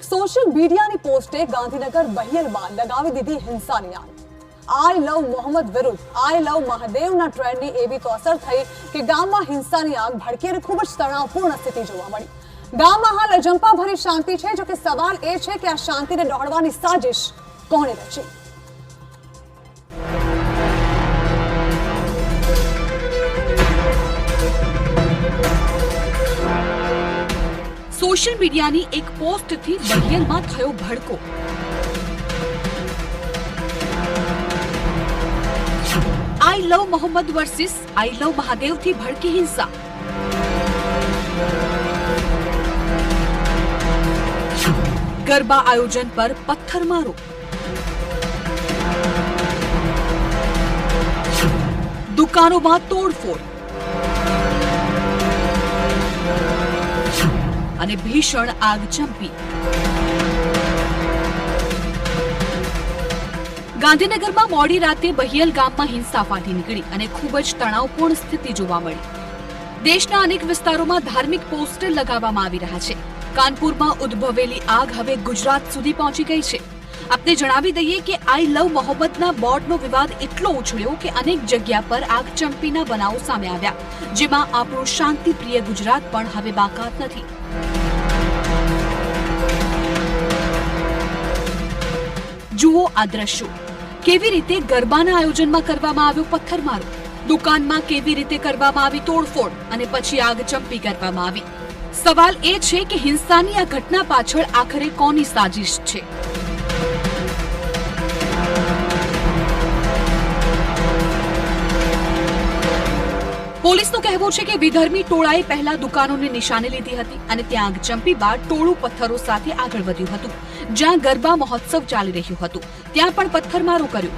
એક સોશિયલ મીડિયાની પોસ્ટે ગાંધીનગર બહિયલમાં લગાવી દીધી હિંસાની આગ। આઈ લવ મોહમ્મદ વિરુદ્ધ આઈ લવ મહાદેવના ટ્રેન્ડની એવી તો અસર થઈ કે ગામમાં હિંસાની આગ ભડકી અને ખૂબ જ તણાવપૂર્ણ સ્થિતિ જોવા મળી। ગામમાં હાલ અજંપાભરી શાંતિ છે, જો કે સવાલ એ છે કે આ શાંતિને દોહડવાની સાજિશ કોણે રચી? સોશિયલ મીડિયાની એક પોસ્ટથી બહિયલમાં થયો ભડકો। આઈ લવ મોહમ્મદ વર્સિસ આઈ લવ મહાદેવથી ભડકી હિંસા। ગરબા આયોજન પર પથ્થરમારો। દુકાનોમાં તોડફોડ અને ભીષણ આગચંપી। ગાંધીનગરમાં મોડી રાતે બહિયલ ગામમાં હિંસા ફાટી નીકળી અને ખૂબ જ તણાવપૂર્ણ સ્થિતિ જોવા મળી। દેશના અનેક વિસ્તારોમાં ધાર્મિક પોસ્ટર લગાવવામાં આવી રહ્યા છે। કાનપુરમાં ઉદ્ભવેલી આગ હવે ગુજરાત સુધી પહોંચી ગઈ છે। આપને જણાવી દઈએ કે આઈ લવ મોહમ્મદના બોર્ડનો વિવાદ એટલો ઉછળ્યો કે અનેક જગ્યા પર આગચંપીના બનાવો સામે આવ્યા, જેમાં આપણું શાંતિપ્રિય ગુજરાત પણ હવે બાકાત નથી। જુઓ આ દ્રશ્યો। કેવી રીતે ગરબાના આયોજનમાં કરવામાં આવ્યો પથ્થરમારો, દુકાનમાં કેવી રીતે કરવામાં આવી તોડફોડ અને પછી આગચંપી કરવામાં આવી। સવાલ એ છે કે હિંસાની આ ઘટના પાછળ આખરે કોની સાજિશ છે? પોલીસનું કહેવું છે કે વિધર્મી ટોળાએ પહેલા દુકાનોને નિશાને લીધી હતી અને ત્યાં આગચંપી બાદ ટોળું પથ્થરો સાથે આગળ વધ્યું હતું। જ્યાં ગરબા મહોત્સવ ચાલી રહ્યું હતું ત્યાં પણ પથ્થરમારો કર્યો।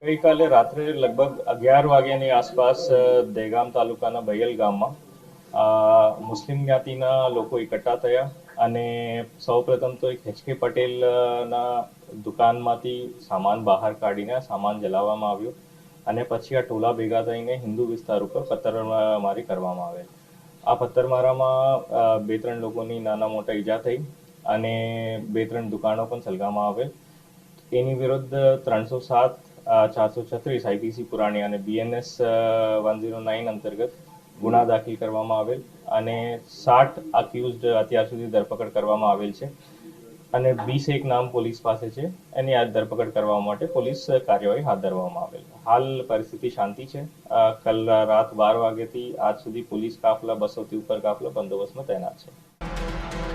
ગઈકાલે રાત્રે લગભગ 11 વાગ્યાની આસપાસ દહેગામ તાલુકાના બહિયલ ગામમાં મુસ્લિમ જ્ઞાતિના લોકો એકઠા થયા અને સૌપ્રથમ તો એક એચ.કે. પટેલના દુકાનમાંથી સામાન બહાર કાઢીને સામાન જલાવવામાં આવ્યો અને પછી આ ટોલા ભેગા થઈને હિન્દુ વિસ્તાર ઉપર પથ્થરમારી કરવામાં આવેલ। આ પથ્થરમારામાં 2-3 લોકોની નાના મોટા ઈજા થઈ અને 2-3 દુકાનો પણ સળગાવવામાં આવેલ। એની વિરુદ્ધ 307, 436 આઈપીસી પુરાણી અને BNS 109 અંતર્ગત ગુના દાખલ કરવામાં આવેલ અને 60 અક્યુઝડ અત્યાર સુધી ધરપકડ કરવામાં આવેલ છે અને 21 નામ પોલીસ પાસે છે। એની આજ ધરપકડ કરવા માટે પોલીસ કાર્યવાહી હાથ ધરવામાં આવેલ। હાલ પરિસ્થિતિ શાંતિ છે। કલ રાત 12 વાગ્યાથી આજ સુધી પોલીસ કાફલા 200 થી ઉપર કાફલા બંદોબસ્તમાં તૈનાત છે।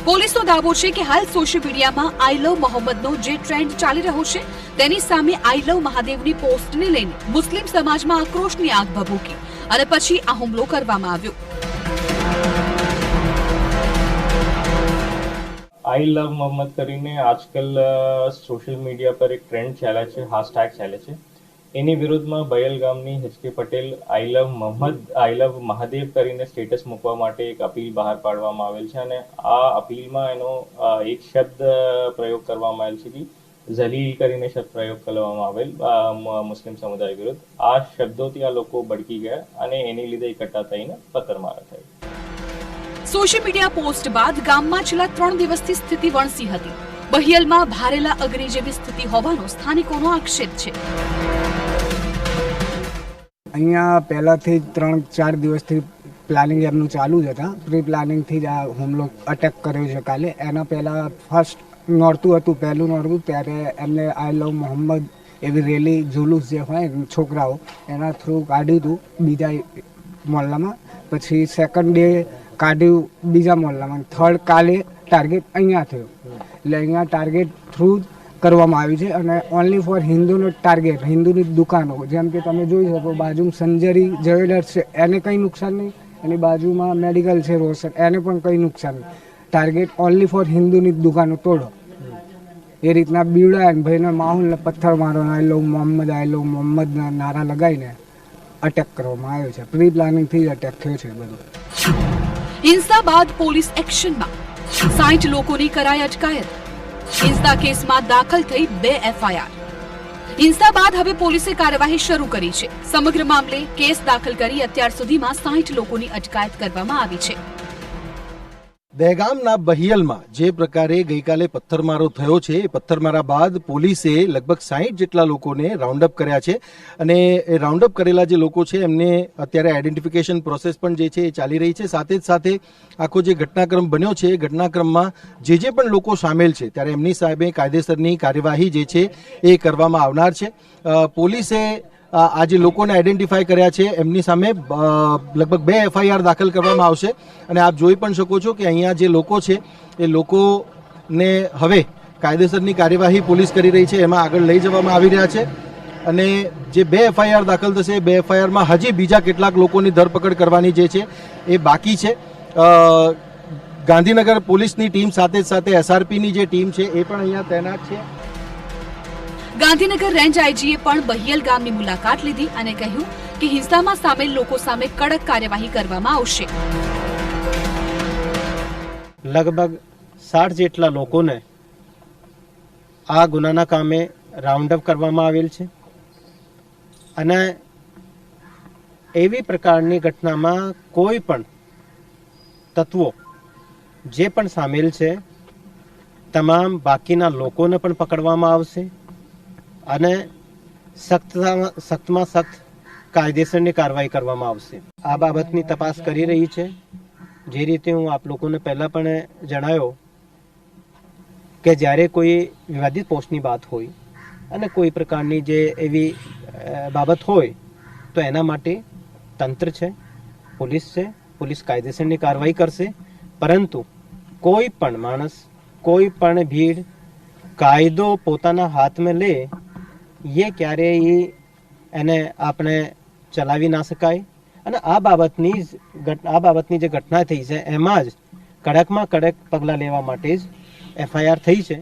પોલીસનો દાવો છે કે હાલ સોશિયલ મીડિયામાં આઈ લવ મોહમ્મદનો જે ટ્રેન્ડ ચાલી રહ્યો છે તેની સામે આઈ લવ મહાદેવની પોસ્ટને લઈને મુસ્લિમ સમાજમાં આક્રોશની આગ ભભૂકી અને પછી આ હુમલો કરવામાં આવ્યો। આઈ લવ મોહમ્મદ કરીને આજકાલ સોશિયલ મીડિયા પર એક ટ્રેન્ડ ચાલે છે, હેશટેગ ચાલે છે। એની વિરુદ્ધમાં બહિયલ ગામની એચ.કે. પટેલ આઈ લવ મહાદેવ કરીને સ્ટેટસ મૂકવા માટે એક અપીલ બહાર પાડવામાં આવેલ છે અને આ અપીલમાં એનો એક શબ્દ પ્રયોગ કરવામાં આવેલ છે કે ઝલીલ કરીને શબ્દ પ્રયોગ કરવામાં આવેલ મુસ્લિમ સમુદાય વિરુદ્ધ। આ શબ્દોથી આ લોકો ભડકી ગયા અને એની લીધે એકઠા થઈને પથ્થરમારા થઈ। સોશિયલ મીડિયા પોસ્ટ બાદ ગામમાં છેલ્લા 3 દિવસથી સ્થિતિ વણસી હતી। બહિયલમાં ભારેલા અગ્નિ જેવી સ્થિતિ હોવાનો સ્થાનિકોનો આક્ષેપ છે। અહીંયા પહેલાથી 3-4 દિવસથી પ્લાનિંગ એમનું ચાલુ જ હતા। પ્રી પ્લાનિંગથી જ આ હુમલો અટેક કર્યો છે કાલે। એના પહેલાં ફર્સ્ટ નોરતું હતું, પહેલું નોરતું, ત્યારે એમને આઈ લવ મોહમ્મદ એવી રેલી જુલુસ જે હોય છોકરાઓ એના થ્રુ કાઢ્યું હતું બીજા મોહલ્લામાં। પછી સેકન્ડ ડે કાઢ્યું બીજા મોહલ્લામાં, થર્ડ કાલે ટાર્ગેટ અહીંયા થયો। એટલે અહીંયા ટાર્ગેટ થ્રુ કરવામાં આવી છે અને ઓનલી ફોર હિન્દુનો ટાર્ગેટ, હિન્દુની દુકાનો, જેમ કે તમે જોઈ શકો બાજુમાં સંજરી જ્વેલર્સ છે એને કંઈ નુકસાન નહીં, એની બાજુમાં મેડિકલ છે રોશન, એને પણ કંઈ નુકસાન નહીં। ટાર્ગેટ ઓનલી ફોર હિન્દુની દુકાનો તોડો, એ રીતના બીવડા ભાઈને માહોલને પથ્થર મારો, આઈ લવ મોહમ્મદના નારા લગાવીને અટેક કરવામાં આવ્યો છે। પ્રી પ્લાનિંગથી જ અટેક થયો છે બધું। હિંસા બાદ પોલીસ એક્શનમાં 60 લોકોની કરાઈ અટકાયત। હિંસા કેસમાં દાખલ થઈ 2 FIR। હિંસા બાદ હવે પોલીસે કાર્યવાહી શરૂ કરી છે। સમગ્ર મામલે કેસ દાખલ કરી અત્યાર સુધીમાં 60 લોકોની અટકાયત કરવામાં આવી છે। દહેગામના બહિયલમાં જે પ્રકારે ગઈકાલે પથ્થરમારો થયો છે એ પથ્થરમારા બાદ પોલીસે લગભગ 60 જેટલા લોકોને રાઉન્ડ અપ કર્યા છે અને એ રાઉન્ડ અપ કરેલા જે લોકો છે એમને અત્યારે આઈડેન્ટિફિકેશન પ્રોસેસ પણ જે છે એ ચાલી રહી છે. સાથે જ સાથે આખો જે ઘટનાક્રમ બન્યો છે એ ઘટનાક્રમમાં જે પણ લોકો સામેલ છે ત્યારે એમની સામે કાયદેસરની કાર્યવાહી જે છે એ કરવામાં આવનાર છે. પોલીસે આ જે લોકોને આઈડેન્ટિફાય કર્યા છે એમની સામે લગભગ 2 FIR દાખલ કરવામાં આવશે અને આપ જોઈ પણ શકો છો કે અહીંયા જે લોકો છે એ લોકોને હવે કાયદેસરની કાર્યવાહી પોલીસ કરી રહી છે, એમાં આગળ લઈ જવામાં આવી રહ્યા છે અને જે 2 FIR દાખલ થશે એ 2 FIRમાં હજી બીજા કેટલાક લોકોની ધરપકડ કરવાની જે છે એ બાકી છે. ગાંધીનગર પોલીસની ટીમ સાથે સાથે SRPની જે ટીમ છે એ પણ અહીંયા તૈનાત છે. ગાંધીનગર રેન્જ આઈજીએ પણ બહિયલ ગામની મુલાકાત લીધી અને કહ્યું કે હિંસામાં સામેલ લોકો સામે કડક કાર્યવાહી કરવામાં આવશે. લગભગ 60 જેટલા લોકોને આ ગુનાના કામે રાઉન્ડ અપ કરવામાં આવેલ છે અને એવી પ્રકારની ઘટનામાં કોઈ પણ તત્વો જે પણ સામેલ છે તમામ બાકીના લોકોને પણ પકડવામાં આવશે અને સખ્તમાં સખ્ત કાયદેસરની કાર્યવાહી કરવામાં આવશે. આ બાબતની તપાસ કરી રહી છે. જે રીતે હું આપ લોકોને પહેલાં પણ જણાવ્યો કે જ્યારે કોઈ વિવાદિત પોસ્ટની વાત હોય અને કોઈ પ્રકારની જે એવી બાબત હોય તો એના માટે તંત્ર છે, પોલીસ છે, પોલીસ કાયદેસરની કાર્યવાહી કરશે. પરંતુ કોઈ પણ માણસ, કોઈ પણ ભીડ કાયદો પોતાના હાથમાં લે એ ક્યારેય એને આપણે ચલાવી ના શકાય અને આ બાબતની જે ઘટના થઈ છે એમાં જ કડકમાં કડક પગલાં લેવા માટે જ FIR થઈ છે.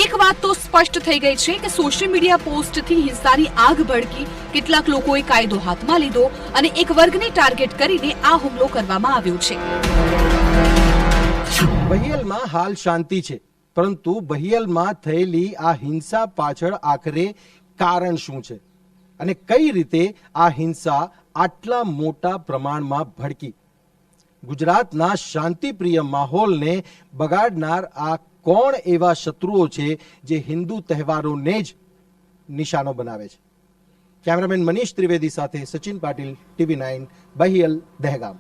એક વાત તો સ્પષ્ટ થઈ ગઈ છે કે સોશિયલ મીડિયા પોસ્ટથી હિંસાની આગ ભડકી કેટલાક લોકોએ કાયદો હાથમાં લીધો અને એક વર્ગને ટાર્ગેટ કરીને આ હુમલો કરવામાં આવ્યો છે. બહિયલમાં હાલ શાંતિ છે, પરંતુ બહિયલમાં થયેલી આ હિંસા પાછળ આખરે કારણ શું છે અને કઈ રીતે આ હિંસા આટલા મોટા પ્રમાણમાં ભડકી? ગુજરાતના શાંતિપ્રિય માહોલને બગાડનાર આ કોણ એવા શત્રુઓ છે જે હિન્દુ તહેવારોને જ નિશાનો બનાવે છે? કેમેરામેન મનીષ ત્રિવેદી સાથે સચિન પાટીલ, TV9, બહિયલ, દહેગામ.